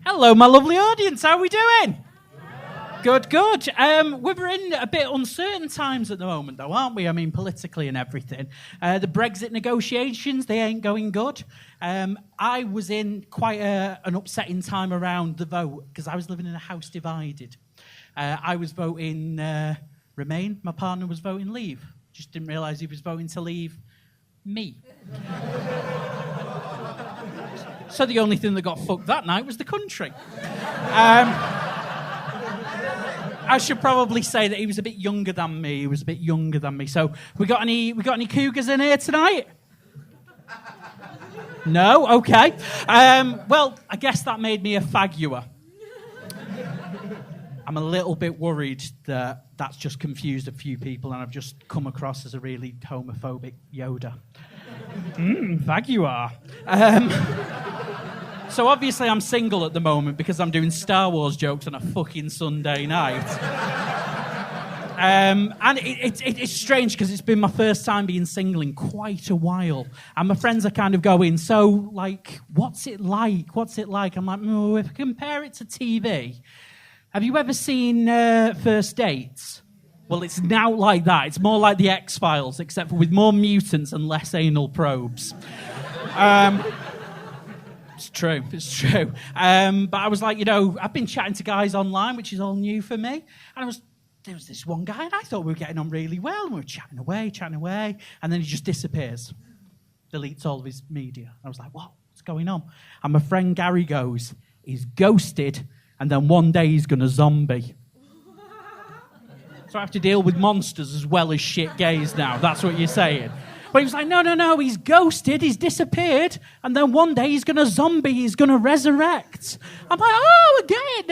Hello, my lovely audience. How are we doing? Good. We're in a bit uncertain times at the moment, though, aren't we? I mean, politically and everything. The Brexit negotiations, they ain't going good. I was in quite an upsetting time around the vote because I was living in a house divided. I was voting Remain. My partner was voting Leave. Just didn't realise he was voting to leave me. So the only thing that got fucked that night was the country. I should probably say that he was a bit younger than me. So we got any cougars in here tonight? No? Okay. Well, I guess that made me a faguer. I'm a little bit worried that that's just confused a few people and I've just come across as a really homophobic Yoda. Faguer. So obviously I'm single at the moment because I'm doing Star Wars jokes on a fucking Sunday night. And it's strange because it's been my first time being single in quite a while. And my friends are kind of going, so, like, what's it like? I'm like, if I compare it to TV, have you ever seen First Dates? Well, it's now like that. It's more like the X-Files, except for with more mutants and less anal probes. It's true. But I was like, I've been chatting to guys online, which is all new for me. And there was this one guy, and I thought we were getting on really well. And we were chatting away. And then he just disappears. Deletes all of his media. I was like, what's going on? And my friend Gary goes, he's ghosted, and then one day he's going to zombie. So I have to deal with monsters as well as shit gays now. That's what you're saying. But he was like, no, he's ghosted, he's disappeared, and then one day he's going to zombie, he's going to resurrect. I'm like, I get it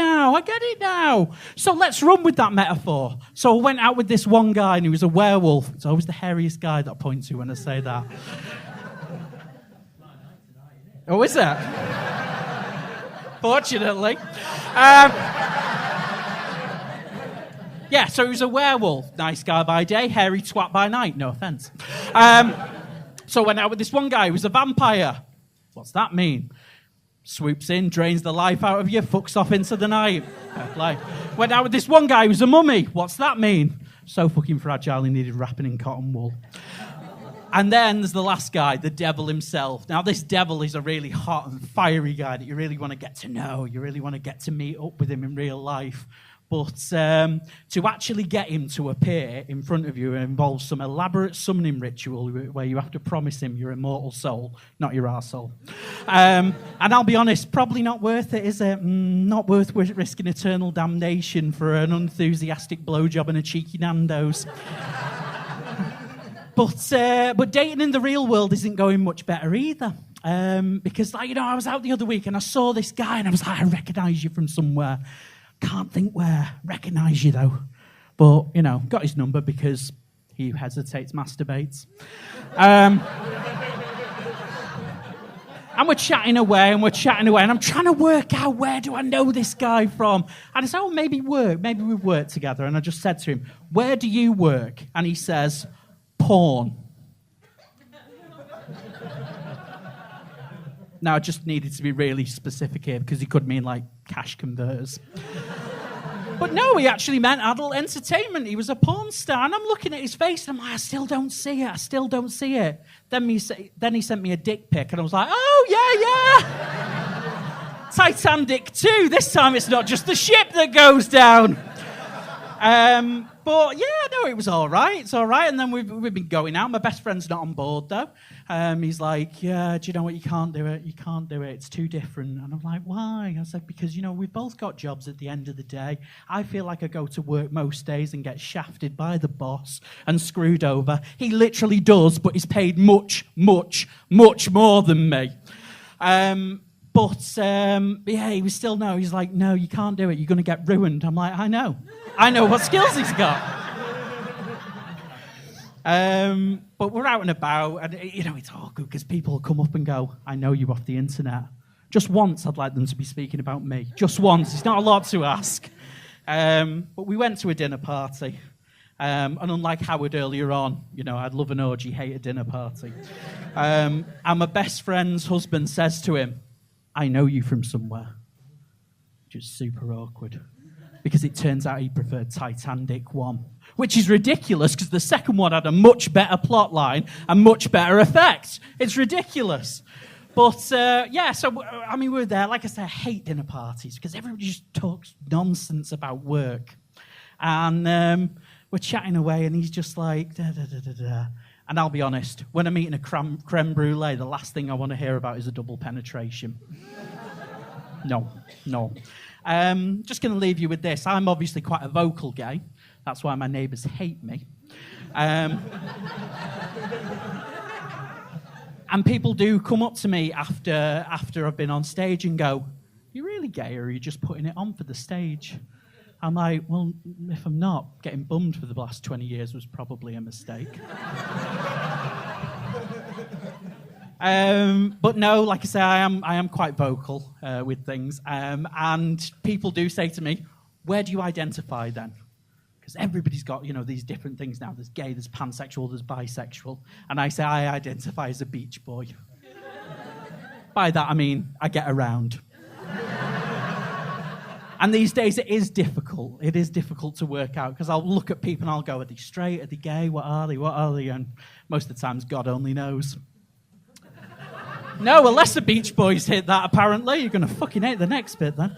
now. So let's run with that metaphor. So I went out with this one guy, and he was a werewolf. It's always the hairiest guy that I point to when I say that. Oh, is that? Fortunately. Yeah, so he was a werewolf. Nice guy by day, hairy twat by night. No offence. So I went out with this one guy who was a vampire. What's that mean? Swoops in, drains the life out of you, fucks off into the night. Went out with this one guy who was a mummy. What's that mean? So fucking fragile, he needed wrapping in cotton wool. And then there's the last guy, the devil himself. Now, this devil is a really hot and fiery guy that you really want to get to know. You really want to get to meet up with him in real life. But to actually get him to appear in front of you involves some elaborate summoning ritual where you have to promise him your immortal soul, not your arsehole. And I'll be honest, probably not worth it, is it? Not worth risking eternal damnation for an unenthusiastic blowjob and a cheeky Nando's. But dating in the real world isn't going much better either. Because, I was out the other week and I saw this guy and I was like, I recognise you from somewhere. Can't think where. Recognise you, though. But, got his number because he hesitates, masturbates. And we're chatting away, and I'm trying to work out, where do I know this guy from? And I said, maybe we work together. And I just said to him, where do you work? And he says, porn. Now, I just needed to be really specific here because he could mean, cash converters. But no, he actually meant adult entertainment. He was a porn star. And I'm looking at his face and I'm like, I still don't see it. Then he sent me a dick pic and I was like, oh, yeah. Titanic 2. This time it's not just the ship that goes down. But yeah, no, it was all right. It's all right. And then we've been going out. My best friend's not on board, though. He's like, yeah, do you know what? You can't do it. It's too different. And I'm like, why? I said, because, we've both got jobs at the end of the day. I feel like I go to work most days and get shafted by the boss and screwed over. He literally does, but he's paid much, much, much more than me. But yeah, he was still no. He's like, no, you can't do it. You're going to get ruined. I'm like, I know what skills he's got. But we're out and about, and it's all good because people come up and go, I know you off the internet. Just once, I'd like them to be speaking about me. Just once. It's not a lot to ask. But we went to a dinner party. And unlike Howard earlier on, I'd love an orgy, hate a dinner party. And my best friend's husband says to him, I know you from somewhere. which was super awkward. Because it turns out he preferred Titanic 1, which is ridiculous because the second one had a much better plot line and much better effects. It's ridiculous. But, so, we were there. Like I said, I hate dinner parties because everybody just talks nonsense about work. And we're chatting away, and he's just like, da-da-da-da-da. And I'll be honest, when I'm eating a creme brulee, the last thing I want to hear about is a double penetration. No. Just going to leave you with this. I'm obviously quite a vocal gay. That's why my neighbours hate me. And people do come up to me after I've been on stage and go, "You really gay, or are you just putting it on for the stage?" I'm like, well, if I'm not, getting bummed for the last 20 years was probably a mistake. But no, like I say, I am quite vocal with things. And people do say to me, where do you identify then? Because everybody's got, these different things now. There's gay, there's pansexual, there's bisexual. And I say I identify as a beach boy. By that, I mean I get around. And these days it is difficult. It is difficult to work out because I'll look at people and I'll go, are they straight? Are they gay? What are they? And most of the times, God only knows. No, unless the Beach Boys hit that, apparently. You're going to fucking hate the next bit then.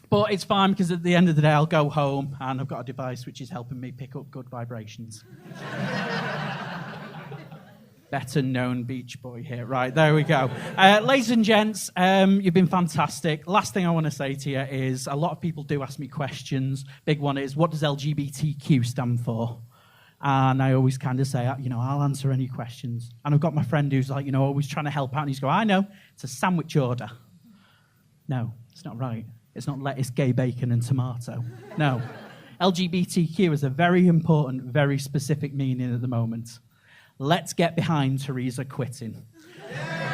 But it's fine because at the end of the day, I'll go home and I've got a device which is helping me pick up good vibrations. Better known Beach Boy here. Right, there we go. Ladies and gents, you've been fantastic. Last thing I want to say to you is a lot of people do ask me questions. Big one is, what does LGBTQ stand for? And I always kind of say, I'll answer any questions. And I've got my friend who's like, always trying to help out. And he's going, I know, it's a sandwich order. No, it's not right. It's not lettuce, gay bacon, and tomato. No. LGBTQ is a very important, very specific meaning at the moment. Let's get behind Theresa quitting.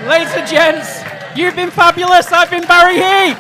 Ladies and gents, you've been fabulous. I've been Barry Heap.